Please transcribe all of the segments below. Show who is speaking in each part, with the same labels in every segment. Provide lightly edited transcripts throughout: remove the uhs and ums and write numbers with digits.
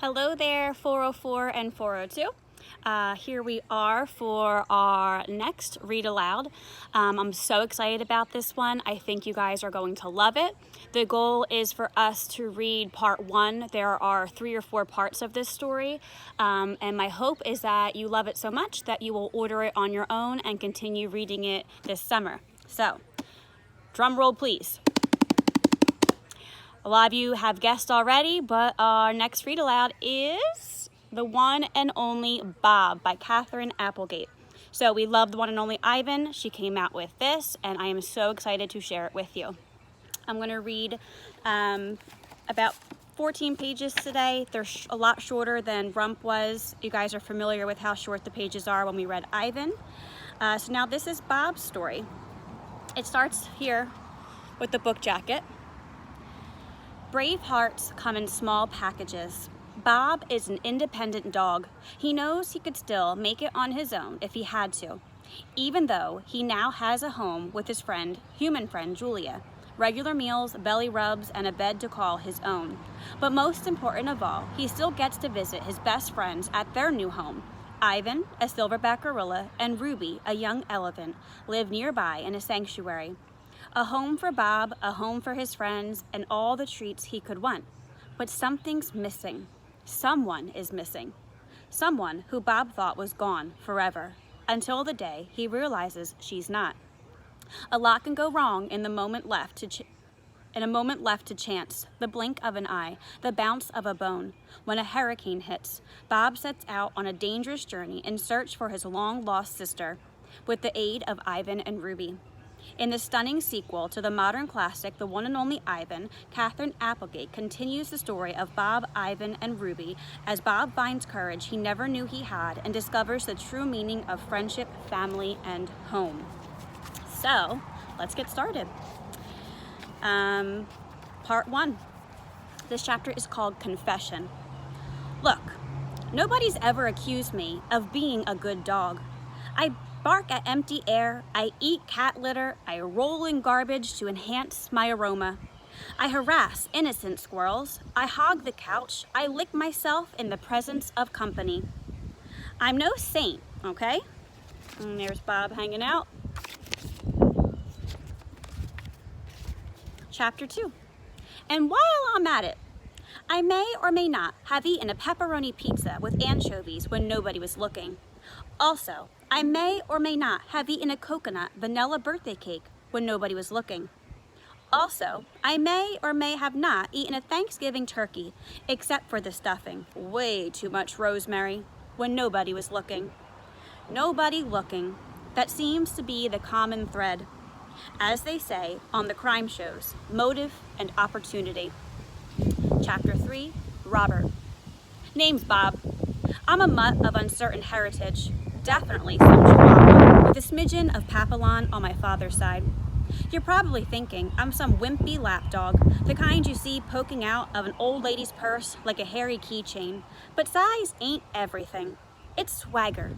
Speaker 1: Hello there, 404 and 402. Here we are for our next read aloud. I'm so excited about this one. I think you guys are going to love it. The goal is for us to read part one. There are 3 or 4 parts of this story, and my hope is that you love it so much that you will order it on your own and continue reading it this summer. So, drum roll please. A lot of you have guessed already, but our next read aloud is The One and Only Bob by Katherine Applegate. So we love The One and Only Ivan. She came out with this, and I am so excited to share it with you. I'm going to read about 14 pages today. They're a lot shorter than Rump was. You guys are familiar with how short the pages are when we read Ivan. So now this is Bob's story. It starts here with the book jacket. Brave hearts come in small packages. Bob is an independent dog. He knows he could still make it on his own if he had to, even though he now has a home with his human friend Julia, regular meals, belly rubs, and a bed to call his own. But most important of all, he still gets to visit his best friends at their new home. Ivan, a silverback gorilla, and Ruby, a young elephant, live nearby in a sanctuary. A home for Bob, a home for his friends, and all the treats he could want. But something's missing. Someone is missing. Someone who Bob thought was gone forever, until the day he realizes she's not. A lot can go wrong in a moment left to chance, the blink of an eye, the bounce of a bone. When a hurricane hits, Bob sets out on a dangerous journey in search for his long-lost sister, with the aid of Ivan and Ruby. In the stunning sequel to the modern classic, The One and Only Ivan, Katherine Applegate continues the story of Bob, Ivan, and Ruby as Bob finds courage he never knew he had and discovers the true meaning of friendship, family, and home. So, let's get started. Part 1. This chapter is called Confession. Look, nobody's ever accused me of being a good dog. I bark at empty air, I eat cat litter, I roll in garbage to enhance my aroma. I harass innocent squirrels, I hog the couch, I lick myself in the presence of company. I'm no saint, okay? And there's Bob hanging out. Chapter 2. And while I'm at it, I may or may not have eaten a pepperoni pizza with anchovies when nobody was looking. Also, I may or may not have eaten a coconut vanilla birthday cake when nobody was looking. Also, I may or may have not eaten a Thanksgiving turkey, except for the stuffing, way too much rosemary, when nobody was looking. Nobody looking. That seems to be the common thread. As they say on the crime shows, motive and opportunity. Chapter 3, Robert. Name's Bob. I'm a mutt of uncertain heritage. Definitely some Chihuahua, with a smidgen of Papillon on my father's side. You're probably thinking I'm some wimpy lapdog, the kind you see poking out of an old lady's purse like a hairy keychain. But size ain't everything. It's swagger,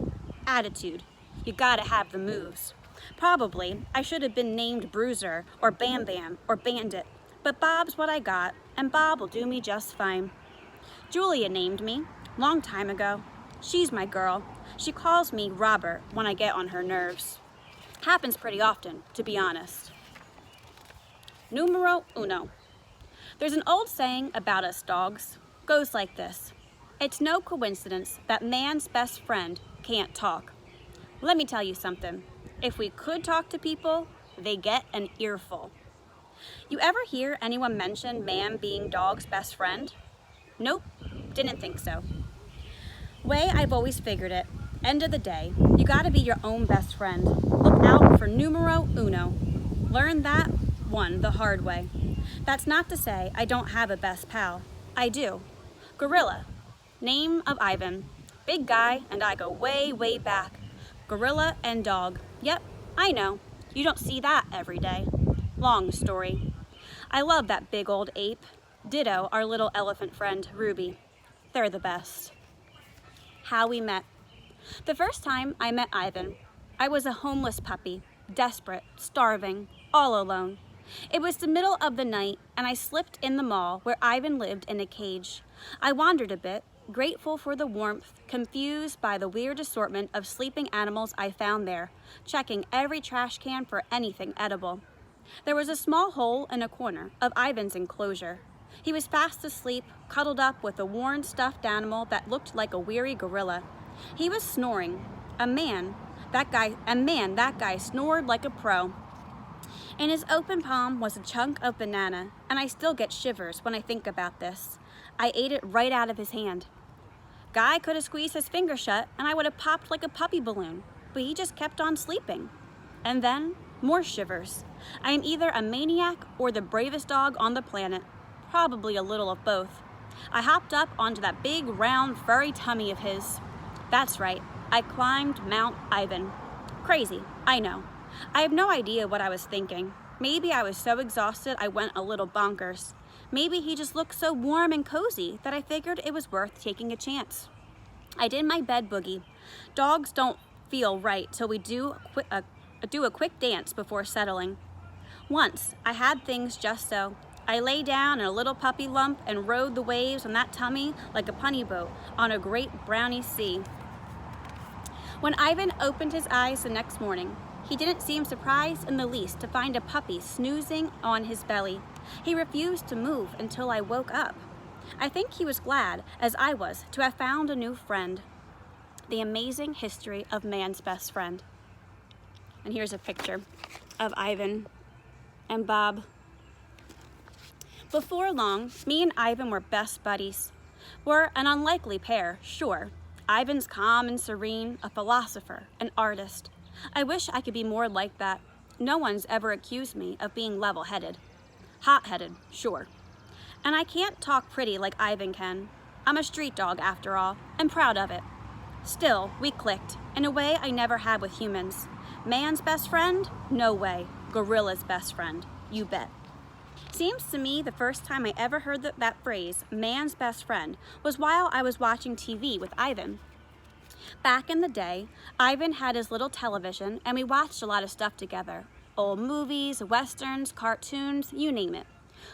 Speaker 1: attitude. You gotta have the moves. Probably I should have been named Bruiser or Bam Bam or Bandit, but Bob's what I got, and Bob will do me just fine. Julia named me, long time ago. She's my girl. She calls me Robert when I get on her nerves. Happens pretty often, to be honest. Numero uno. There's an old saying about us dogs. Goes like this. It's no coincidence that man's best friend can't talk. Let me tell you something. If we could talk to people, they get an earful. You ever hear anyone mention man being dog's best friend? Nope, didn't think so. Way I've always figured it, end of the day, you gotta be your own best friend. Look out for numero uno. Learn that one the hard way. That's not to say I don't have a best pal. I do. Gorilla. Name of Ivan. Big guy, and I go way, way back. Gorilla and dog. Yep, I know. You don't see that every day. Long story. I love that big old ape. Ditto our little elephant friend, Ruby. They're the best. How we met. The first time I met Ivan, I was a homeless puppy, desperate, starving, all alone. It was the middle of the night, and I slipped in the mall where Ivan lived in a cage. I wandered a bit, grateful for the warmth, confused by the weird assortment of sleeping animals I found there, checking every trash can for anything edible. There was a small hole in a corner of Ivan's enclosure. He was fast asleep, cuddled up with a worn stuffed animal that looked like a weary gorilla. He was snoring. That guy snored like a pro. In his open palm was a chunk of banana, and I still get shivers when I think about this. I ate it right out of his hand. Guy could have squeezed his finger shut, and I would have popped like a puppy balloon, but he just kept on sleeping. And then, more shivers. I am either a maniac or the bravest dog on the planet. Probably a little of both. I hopped up onto that big, round, furry tummy of his. That's right, I climbed Mount Ivan. Crazy, I know. I have no idea what I was thinking. Maybe I was so exhausted I went a little bonkers. Maybe he just looked so warm and cozy that I figured it was worth taking a chance. I did my bed boogie. Dogs don't feel right till we do a quick dance before settling. Once, I had things just so. I lay down in a little puppy lump and rode the waves on that tummy like a punny boat on a great brownie sea. When Ivan opened his eyes the next morning, he didn't seem surprised in the least to find a puppy snoozing on his belly. He refused to move until I woke up. I think he was glad, as I was, to have found a new friend. The amazing history of man's best friend. And here's a picture of Ivan and Bob. Before long, me and Ivan were best buddies. We're an unlikely pair, sure. Ivan's calm and serene, a philosopher, an artist. I wish I could be more like that. No one's ever accused me of being level-headed. Hot-headed, sure. And I can't talk pretty like Ivan can. I'm a street dog after all, and proud of it. Still, we clicked, in a way I never had with humans. Man's best friend? No way. Gorilla's best friend. You bet. Seems to me the first time I ever heard that phrase, man's best friend, was while I was watching TV with Ivan. Back in the day, Ivan had his little television and we watched a lot of stuff together. Old movies, westerns, cartoons, you name it.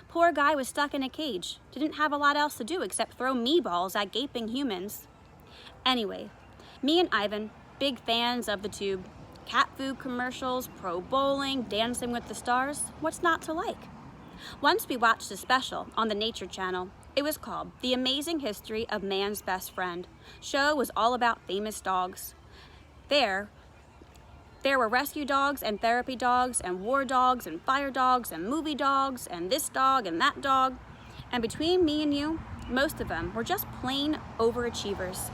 Speaker 1: Poor guy was stuck in a cage, didn't have a lot else to do except throw meatballs at gaping humans. Anyway, me and Ivan, big fans of the tube. Cat food commercials, pro bowling, Dancing with the Stars, what's not to like? Once we watched a special on the Nature Channel. It was called The Amazing History of Man's Best Friend. Show was all about famous dogs. There were rescue dogs and therapy dogs and war dogs and fire dogs and movie dogs and this dog and that dog. And between me and you, most of them were just plain overachievers.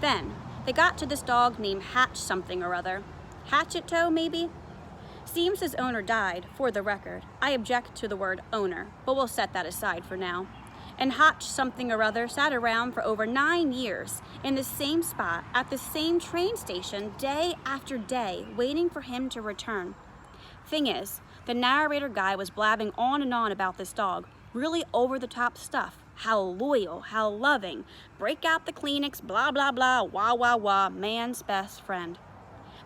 Speaker 1: Then they got to this dog named Hatch something or other. Hatchet Toe, maybe? Seems his owner died, for the record. I object to the word owner, but we'll set that aside for now. And Hatch something or other sat around for over 9 years in the same spot at the same train station day after day, waiting for him to return. Thing is, the narrator guy was blabbing on and on about this dog, really over-the-top stuff. How loyal, how loving, break out the Kleenex, blah, blah, blah, wah, wah, wah, man's best friend.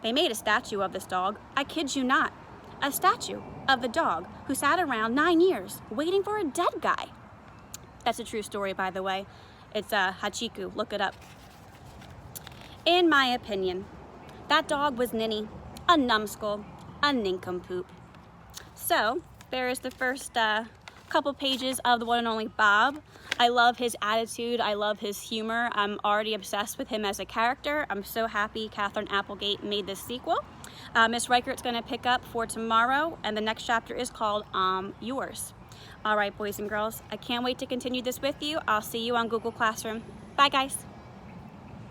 Speaker 1: They made a statue of this dog, I kid you not. A statue of the dog who sat around 9 years waiting for a dead guy. That's a true story, by the way. It's Hachiku, look it up. In my opinion, that dog was ninny, a numbskull, a nincompoop. So, there is the first couple pages of the one and only Bob. I love his attitude, I love his humor. I'm already obsessed with him as a character. I'm so happy Katherine Applegate made this sequel. Miss Reichert's gonna pick up for tomorrow, and the next chapter is called Yours. All right, boys and girls, I can't wait to continue this with you. I'll see you on Google Classroom. Bye, guys.